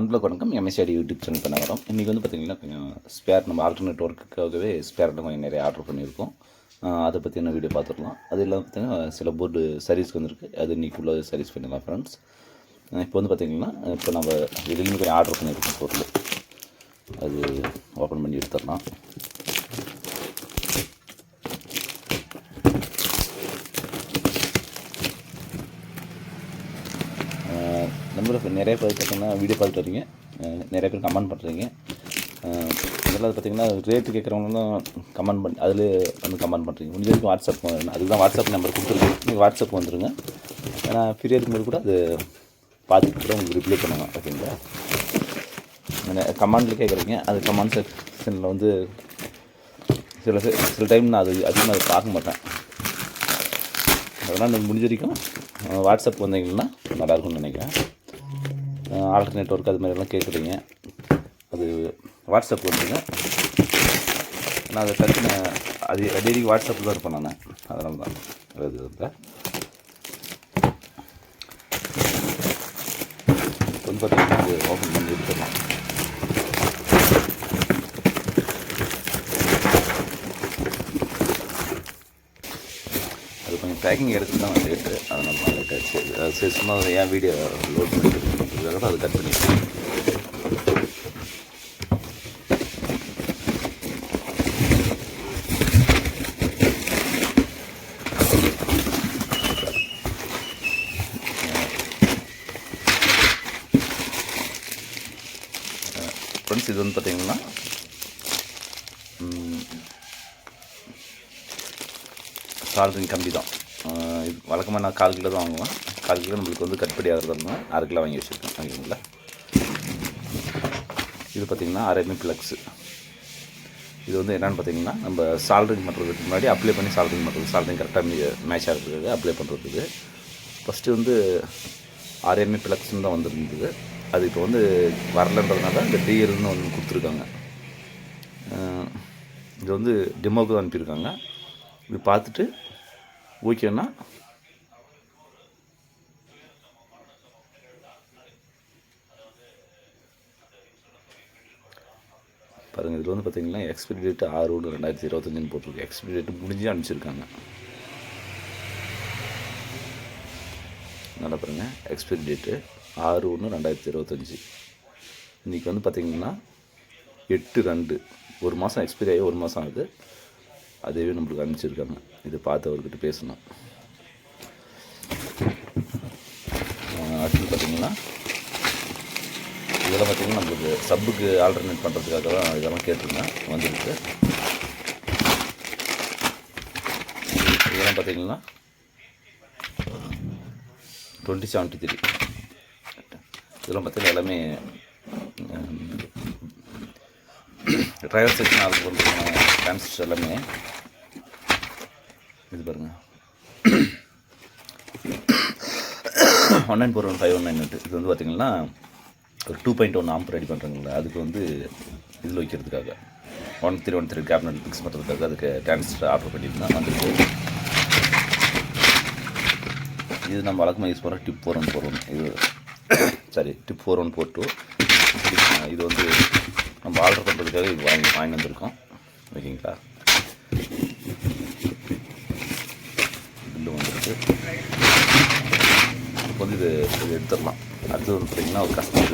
அன்புள்ள வணக்கம். எம்எஸ்சிடி YouTube channel பண்ண வரோம். இன்றைக்கி வந்து பார்த்திங்கன்னா கொஞ்சம் ஸ்பேர் நம்ம ஆல்டர்னேட் ஒர்க்குக்காகவே ஸ்பேர்லாம் கொஞ்சம் நிறைய ஆர்டர் பண்ணியிருக்கோம். அதை பற்றின வீடியோ பார்த்துடலாம். அது இல்லாமல் பார்த்திங்கன்னா சில போர்டு சர்வீஸ்க்கு வந்துருக்கு. அது இன்றைக்கி உள்ள சர்வீஸ் பண்ணிடலாம் ஃப்ரெண்ட்ஸ். இப்போ வந்து பார்த்திங்கன்னா இப்போ நம்ம வெளியிலேருந்து கொஞ்சம் ஆர்டர் பண்ணியிருக்கோம் பொருள். அது ஓப்பன் பண்ணி எடுத்துடலாம். நம்மளுக்கு நிறைய பேர் பார்த்திங்கன்னா வீடியோ பார்த்துட்டு வரீங்க, நிறைய பேர் கமெண்ட் பண்ணுறீங்க. இதெல்லாம் பார்த்திங்கன்னா ரேட்டு கேட்குறவங்களும் கமெண்ட் பண்ணி அதில் வந்து கமெண்ட் பண்ணுறீங்க. முடிஞ்ச வரைக்கும் வாட்ஸ்அப் அதுக்கு தான் வாட்ஸ்அப் நம்பர் கொடுத்துருக்கேன். நீங்கள் வாட்ஸ்அப் வந்துடுங்க. ஏன்னா ஃப்ரீயாக இருக்கும்போது கூட அது பார்த்துட்டு கூட உங்களுக்கு ரிப்ளை பண்ணுவாங்க. ஓகேங்களா? கமெண்டில் கேட்குறீங்க, அது கமெண்ட் செக்ஷனில் வந்து சில டைம் நான் அது அதிகமாக அதை பார்க்க மாட்டேன். அதனால் நீங்கள் முடிஞ்ச வரைக்கும் வாட்ஸ்அப் வந்தீங்கன்னா நல்லாயிருக்கும்னு நினைக்கிறேன். ஆல்டர்னேட் ஒர்க் அது மாதிரிலாம் கேட்குறீங்க, அது வாட்ஸ்அப் வந்துங்க. நான் அதை டக்குன்னு அது டெய்லி வாட்ஸ்அப்பில் தான் இருப்பேன் நான். அதனால தான் அது இல்லை. வந்து பார்த்திங்கன்னா அது ஓப்பன் பண்ணி எடுத்துடலாம். அது கொஞ்சம் பேக்கிங் எடுத்து தான் லேட்டு, அதனால தான் லேட் ஆகிடுச்சு. அது சும்மா ஏன் வீடியோ லோட் பண்ணிட்டு அது கட் பண்ணிடுச்சு. ஃப்ரெண்ட்ஸ், இது வந்து பார்த்திங்கன்னா சால்ட்ரிங் கம்பி தான். இது வழக்கமாக நான் 1/4 கிலோ தான் வாங்குவேன். 1/4 கிலோ நம்மளுக்கு வந்து கட்டுப்படி ஆகிறதுனா 1/2 கிலோ வாங்கி வச்சுருக்கேன். ஓகேங்களா? இது பார்த்திங்கன்னா RME ப்ளக்ஸு. இது வந்து என்னென்னு பார்த்திங்கன்னா நம்ம சால்ட்ரிங் பண்ணுறதுக்கு முன்னாடி அப்ளை பண்ணி சால்ட்ரிங் பண்ணுறது, சால்ட்ரிங் கரெக்டாக மேட்ச் ஆகிறதுக்கு அப்ளை பண்ணுறதுக்கு. ஃபஸ்ட்டு வந்து RME ப்ளக்ஸ்ன்னு தான் வந்துருந்தது. அது இப்போ வந்து வரலன்றதுனால இந்த டிஎல்னு ஒன்று கொடுத்துருக்காங்க. இது வந்து டெமோவுக்கு தான் அனுப்பியிருக்காங்க. இது பார்த்துட்டு ஓகேன்னா பாருங்கள். இதில் வந்து பார்த்திங்கன்னா எக்ஸ்பைரி டேட்டு 6/1/2025 போட்டிருக்கு. எக்ஸ்பைரி டேட்டு முடிஞ்சு அனுப்பிச்சிருக்காங்க. நல்லா பாருங்கள், எக்ஸ்பைரி டேட்டு 6/1/2025. இன்றைக்கி வந்து பார்த்திங்கன்னா 8/2, 1 மாதம் எக்ஸ்பைரி ஆகி 1 மாதம் ஆகுது. அதுவே நம்மளுக்கு அனுப்பிச்சிருக்காங்க. இது பார்த்து அவர்கிட்ட பேசணும். அடுத்து பார்த்திங்கன்னா இதெல்லாம் பார்த்திங்கன்னா நம்மளுக்கு சப்புக்கு ஆல்டர்னேட் பண்ணுறதுக்காக தான் இதெல்லாம் கேட்டிருந்தேன், வந்துருக்கு. இதெல்லாம் பார்த்திங்கன்னா 2073. இதெல்லாம் பார்த்திங்கன்னா எல்லாமே ட்ரைவர் செக்ஷன் ஆர்டர் பண்ணுற டிரான்சிஸ்டர் எல்லாமே. இது பாருங்கள் 19415198. இது வந்து பார்த்திங்கன்னா ஒரு 2.1 ஆம்ப் ரெடி பண்ணுறாங்களா, அதுக்கு வந்து இதில் வைக்கிறதுக்காக 1313 கேபினட் ஃபிக்ஸ் பண்ணுறதுக்காக அதுக்கு டிரான்சிஸ்டர் ஆர்டர் பண்ணியிருந்தேன், வந்துருக்கு. இது நம்ம வழக்கமாக யூஸ் பண்ணுற டிப் 4141. இது டிப் 4142. இது வந்து நம்ம ஆர்டர் பண்ணுறதுக்காக இது வாங்கி வந்திருக்கோம். ஓகேங்களா? பில்லு வந்துருக்கு. இப்போ வந்து இது எடுத்துடலாம். அடுத்து வந்து பார்த்திங்கன்னா ஒரு கஸ்டமர்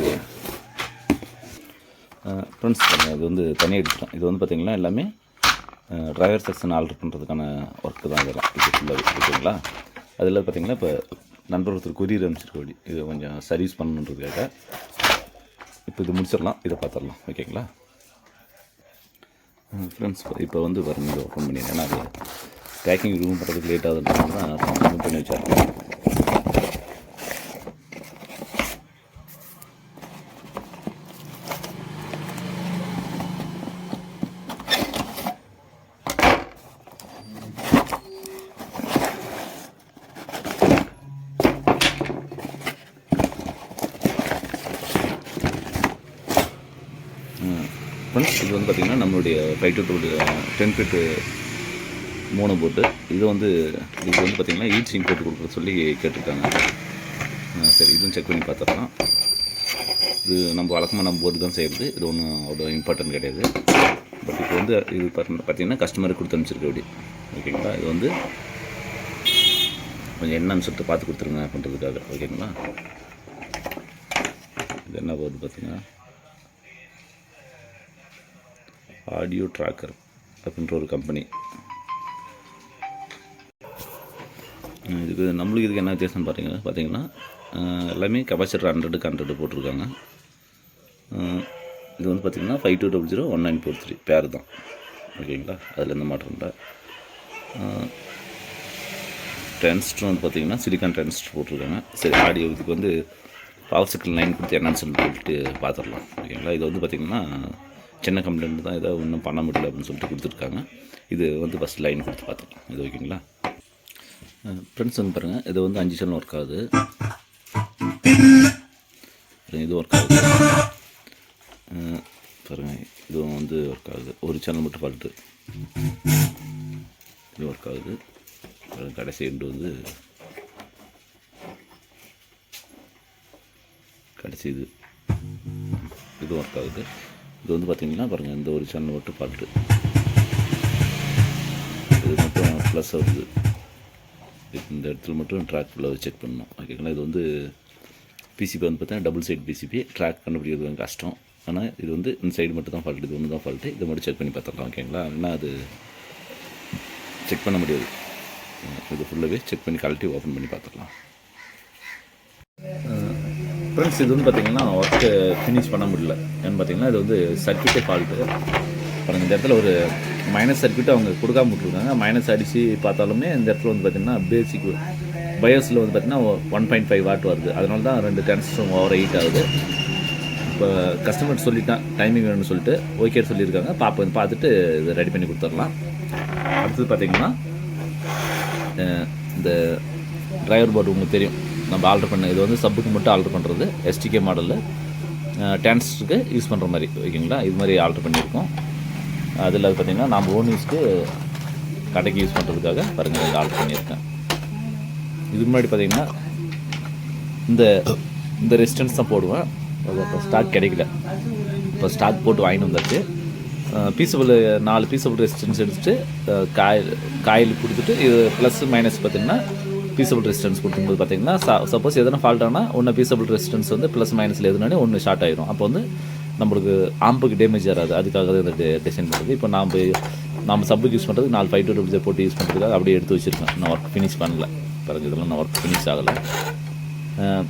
ஃப்ரெண்ட்ஸ் இது வந்து தனியாக எடுத்துட்டோம். இது வந்து பார்த்திங்கன்னா எல்லாமே டிரைவர் செக்ஷன் ஆர்டர் பண்ணுறதுக்கான ஒர்க்கு தான் இதெல்லாம். இது ஃபுல்லாக ஓகேங்களா? அதில் பார்த்திங்கன்னா இப்போ நண்பர் ஒருத்தர் கொரியர் அனுப்பிச்சிருக்கோம். இது கொஞ்சம் சர்வீஸ் பண்ணணுன்றதுக்காக இப்போ இது முடிச்சிடலாம். இதை பார்த்துடலாம். ஓகேங்களா ஃப்ரெண்ட்ஸ்? இப்போ வந்து பாருங்கள், இதை ஓப்பன் பண்ணிடுறேன். ஏன்னா அது பேக்கிங் ரூம் பண்ணுறதுக்கு லேட் ஆகுதுன்றதுனால தான் ரிமூவ் பண்ணி வச்சிடறேன். ஃப்ரெண்ட்ஸ், இது வந்து பார்த்திங்கன்னா நம்மளுடைய 5-10 ஃபீட் மோனோ போட்டு. இது வந்து பார்த்திங்கன்னா ஹீட் சிங்க் போட்டு கொடுக்குற சொல்லி கேட்டிருக்காங்க. சரி, இதுவும் செக் பண்ணி பார்த்துடலாம். இது நம்ம வழக்கமாக நம்ம போர்டு தான் செய்கிறது. இது ஒன்றும் அவ்வளோ இம்பார்ட்டன்ட் கிடையாது. பட் இப்போ வந்து இது பார்த்திங்கன்னா கஸ்டமருக்கு கொடுத்து அனுப்பிச்சிருக்கு அப்படி. ஓகேங்களா, இது வந்து கொஞ்சம் என்னன்னு சொல்லிட்டு பார்த்து கொடுத்துருங்க பண்ணுறதுக்காக. ஓகேங்களா, இது என்ன போர்டு பார்த்திங்கன்னா ஆடியோ ட்ராக்கர் அப்படின்ற ஒரு கம்பெனி. இதுக்கு நம்மளுக்கு இதுக்கு என்ன வித்தியாசம்னு பார்த்தீங்கன்னா எல்லாமே கெப்பாசிட்டர் 100க்கு 100 போட்டிருக்காங்க. இது வந்து பார்த்திங்கன்னா 52001943 பேர் தான். ஓகேங்களா, அதில் எந்த மாற்றம் இல்லை. டிரான்சிஸ்டர் வந்து பார்த்திங்கன்னா சிலிக்கான் டிரான்சிஸ்டர் போட்டிருக்காங்க. சரி, ஆடியோ இதுக்கு வந்து பவர் சர்க்கிள் 9 கொடுத்து என்னன்னு சொல்லிட்டு பார்த்துடலாம். ஓகேங்களா, இது வந்து பார்த்திங்கன்னா சின்ன கம்ப்ளைண்ட் தான், ஏதாவது ஒன்றும் பண்ண முடியல அப்படின்னு சொல்லிட்டு கொடுத்துருக்காங்க. இது வந்து ஃபஸ்ட் லைன் கொடுத்து பார்த்துக்கலாம். இது ஓகேங்களா ஃப்ரெண்ட்ஸ், வந்து பாருங்கள், இது வந்து 5 சேனல் ஒர்க் ஆகுது. இது ஒர்க் ஆகுது பாருங்கள், இதுவும் வந்து ஒர்க் ஆகுது. ஒரு சேனல் மட்டும் ஃபால்ட்டு. இது ஒர்க் ஆகுது. கடைசி எண்டு வந்து கடைசி இது ஒர்க் ஆகுது. இது வந்து பார்த்திங்கன்னா பாருங்கள், இந்த ஒரு சேனல் மட்டும் ஃபால்ட்டு. இது மட்டும் ப்ளஸ் ஆகுது. இந்த இடத்துல மட்டும் ட்ராக் ஃபுல்லாக செக் பண்ணணும். ஓகேங்களா, இது வந்து பிசிபி வந்து பார்த்தீங்கன்னா டபுள் சைடு பிசிபி. ட்ராக் கண்டுபிடிக்கிறது கொஞ்சம் கஷ்டம். ஆனால் இது வந்து இந்த சைடு மட்டும் தான் ஃபால்ட்டு. இது ஒன்று தான் ஃபால்ட்டு. இதை மட்டும் செக் பண்ணி பார்த்துடலாம். ஓகேங்களா, இல்லைனா அது செக் பண்ண முடியாது. இது ஃபுல்லாகவே செக் பண்ணி கழட்டி ஓப்பன் பண்ணி பார்த்துடலாம். ஃப்ரெண்ட்ஸ், இது வந்து பார்த்திங்கன்னா ஒர்க்கு ஃபினிஷ் பண்ண முடியல. ஏன்னு பார்த்தீங்கன்னா இது வந்து சர்க்யூட்டே ஃபால்ட்டு. அப்புறம் இந்த இடத்துல ஒரு மைனஸ் சர்க்யூட்டு அவங்க கொடுக்காம விட்ருக்காங்க. மைனஸ் அடித்து பார்த்தாலுமே இந்த இடத்துல வந்து பார்த்திங்கன்னா பேசிக் பயோஸில் வந்து பார்த்திங்கன்னா 1.5 வாட் வருது. அதனால தான் 2 டிரான்சிஸ்டர் ஓவர் ஹீட் ஆகுது. இப்போ கஸ்டமர் சொல்லிட்டான் டைமிங் வேணும்னு சொல்லிட்டு ஓகே சொல்லியிருக்காங்க. பார்த்துட்டு இது ரெடி பண்ணி கொடுத்துடலாம். அடுத்தது பார்த்திங்கன்னா இந்த டிரைவர் போர்டு உங்களுக்கு தெரியும், நம்ம ஆல்ட்ரு பண்ண. இது வந்து சப்புக்கு மட்டும் ஆல்ட்ரு பண்ணுறது. எஸ்டிகே மாடலில் டிரான்சிஸ்டருக்கு யூஸ் பண்ணுற மாதிரி. ஓகேங்களா, இது மாதிரி ஆல்ட்ரு பண்ணியிருக்கோம். அதில் அது பார்த்திங்கன்னா நம்ம ஓன் யூஸ்க்கு கடைக்கு யூஸ் பண்ணுறதுக்காக பாருங்கள் இதை ஆல்ட்ரு பண்ணியிருக்கேன். இதுக்கு முன்னாடி பார்த்திங்கன்னா இந்த ரெசிஸ்டன்ஸ் தான் போடுவேன். இப்போ ஸ்டாக் கிடைக்கல. இப்போ ஸ்டாக் போட்டு வாங்கிட்டு வந்தாச்சு. பீஸபிள் 4 பீஸபிள் ரெசிஸ்டன்ஸ் எடுத்துகிட்டு காயில் கொடுத்துட்டு இது ப்ளஸ் மைனஸ் பார்த்திங்கன்னா பீஸபிள் ரெசிஸ்டன்ஸ் கொடுக்கும்போது பார்த்திங்கன்னா சப்போஸ் எதனா ஃபால்ட் ஆனால் ஒன்று பீஸபிள் ரெசிஸ்டன்ஸ் வந்து ப்ளஸ் மைனஸில் எதுனாலே ஒன்று ஷார்ட் ஆகிடும். அப்போ வந்து நம்மளுக்கு ஆம்புக்கு டேமேஜ் ஆகாது. அதுக்காக தான் இந்த டிசைன் பண்ணுறது. இப்போ நம்ம சப்புக்கு யூஸ் பண்ணுறதுக்கு 4 5200 போட்டு யூஸ் பண்ணுறதுக்காக அப்படியே எடுத்து வச்சுருக்கேன். நான் ஒர்க் ஃபினிஷ் பண்ணல. பாருங்கள், இதெல்லாம் நான் ஒர்க் ஃபினிஷ் ஆகலை.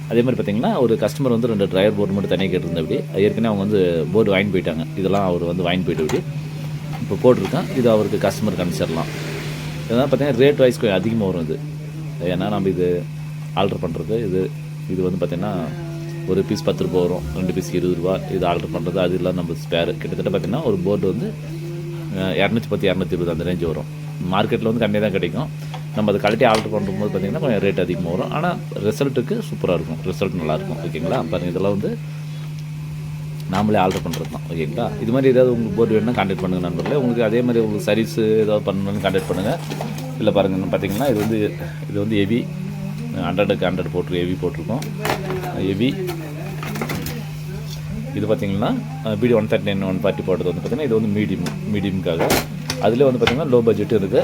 அதே மாதிரி பார்த்திங்கன்னா ஒரு கஸ்டமர் வந்து 2 டிரைவர் போர்டு மட்டும் தனியாக கேட்டிருந்தேன். அப்படி ஏற்கனவே அவங்க வந்து போர்டு வாங்கி போயிட்டாங்க. இதெல்லாம் அவர் வந்து வாங்கி போய்ட்டு அப்படி இப்போ போட்டிருக்கேன். இது அவருக்கு கஸ்டமருக்கு அனுப்பிச்சிடலாம். இதெல்லாம் பார்த்திங்கன்னா ரேட் வைஸ் கொஞ்சம் அதிகமாக வரும். இது ஏன்னா நம்ம இது ஆல்ட்ரு பண்ணுறது இது வந்து பார்த்திங்கன்னா ஒரு பீஸ் 10 ரூபா வரும், 2 பீஸ் 20 ரூபா. இது ஆல்ட்ரு பண்ணுறது அது எல்லாம் நம்ம ஸ்பேர். கிட்டத்தட்ட பார்த்திங்கன்னா ஒரு போர்டு வந்து 210 220 அந்த ரேஞ்சு வரும். மார்க்கெட்டில் வந்து கம்மியாக தான் கிடைக்கும். நம்ம அதை கழட்டி ஆல்ட்ரு பண்ணும்போது பார்த்திங்கன்னா கொஞ்சம் ரேட் அதிகமாக வரும். ஆனால் ரிசல்ட்டுக்கு சூப்பராக இருக்கும். ரிசல்ட் நல்லாயிருக்கும். ஓகேங்களா, பாருங்கள், இதெல்லாம் வந்து நாமளே ஆல்ட்ரு பண்ணுறது தான். ஓகேங்களா, இது மாதிரி ஏதாவது உங்களுக்கு போர்டு வேணும்னா கான்டாக்ட் பண்ணுங்கள் நண்பர்களே. உங்களுக்கு அதே மாதிரி உங்களுக்கு சர்வீஸ் ஏதாவது பண்ணணும்னு கான்டாக்ட் பண்ணுங்கள். இல்லை பாருங்கள், பார்த்திங்கன்னா இது வந்து ஹெவி 100க்கு 100 போட்டிருக்கோம். ஹெவி போட்டிருக்கோம். ஹெவி இது பார்த்திங்கன்னா பிடி 139 140 போட்டது வந்து பார்த்திங்கன்னா இது வந்து மீடியமுக்காக. அதில் வந்து பார்த்திங்கன்னா லோ பட்ஜெட்டும் இருக்குது.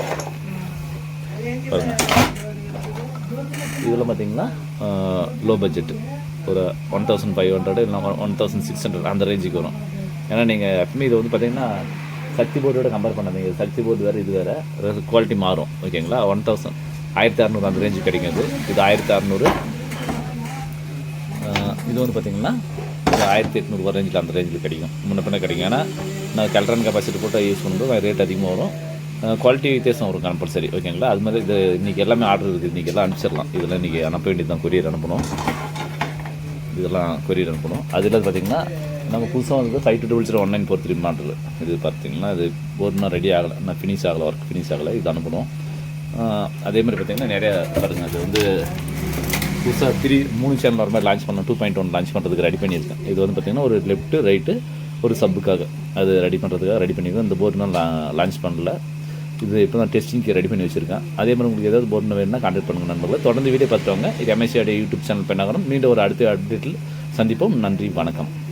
பாருங்கள், இதில் பார்த்திங்கன்னா லோ பட்ஜெட்டு ஒரு 1500 இல்லை 1600 அந்த ரேஞ்சுக்கு வரும். ஏன்னா நீங்கள் எப்பவுமே இது வந்து பார்த்திங்கன்னா சக்தி போர்டோட கம்பேர் பண்ணாதீங்க. சக்தி போர்டு வேறு இது வேறு, குவாலிட்டி மாறும். ஓகேங்களா, 1600 அந்த ரேஞ்சு கிடைக்கும். இது 1600. இது வந்து பார்த்திங்கன்னா ஒரு 1800 ரேஞ்சில் அந்த ரேஞ்சில் கிடைக்கும். முன்ன பின்ன கிடைக்கும். ஏன்னா நான் கெல்ட்ரான் கெப்பாசிட்டி போட்டு யூஸ் பண்ணும்போது ரேட் அதிகமாக வரும். குவாலிட்டி வித்தியாசம் வரும் கம்பல்சரி. ஓகேங்களா, அது மாதிரி இது இன்றைக்கி எல்லாமே ஆர்டர் இருக்குது. இன்றைக்கி எல்லாம் அனுப்பிச்சிடலாம். இதெல்லாம் இன்றைக்கி அனுப்ப வேண்டியது தான். கொரியர் அனுப்பணும். இதெல்லாம் கொரியர் அனுப்பணும். அதில் பார்த்திங்கன்னா நம்ம புதுசாக வந்து 52001943 மாடல். இது பார்த்திங்கன்னா இது போர்டுனா ரெடி ஆகலை, நான் ஃபினிஷ் ஆகலை, ஒர்க் ஃபினிஷ் ஆகலை. இது அனுப்பணும். அதே மாதிரி பார்த்திங்கன்னா நிறையா பாருங்கள், அது வந்து புதுசாக 3 சேனல் வர மாதிரி லான்ச் பண்ணோம். 2.1 லான்ச் பண்ணுறதுக்கு ரெடி பண்ணியிருக்கேன். இது வந்து பார்த்திங்கன்னா ஒரு லெஃப்ட்டு ரைட்டு ஒரு சப்புக்காக அது ரெடி பண்ணுறதுக்காக ரெடி பண்ணியிருக்கேன். இந்த போர்டு நான் லான்ச் பண்ணல. இது இப்போ நான் டெஸ்டிங்க்கு ரெடி பண்ணி வச்சுருக்கேன். அதே மாதிரி உங்களுக்கு ஏதாவது போர்டு வேணும்னா கான்டாக்ட் பண்ணுங்கள் நண்பர்களே. தொடர்ந்து வீடியோ பார்த்துவாங்க. இது MSCAD யூடியூப் சேனல் பண்ணாகணும். மீண்டும் ஒரு அடுத்த அப்டேட்டில் சந்திப்போம். நன்றி, வணக்கம்.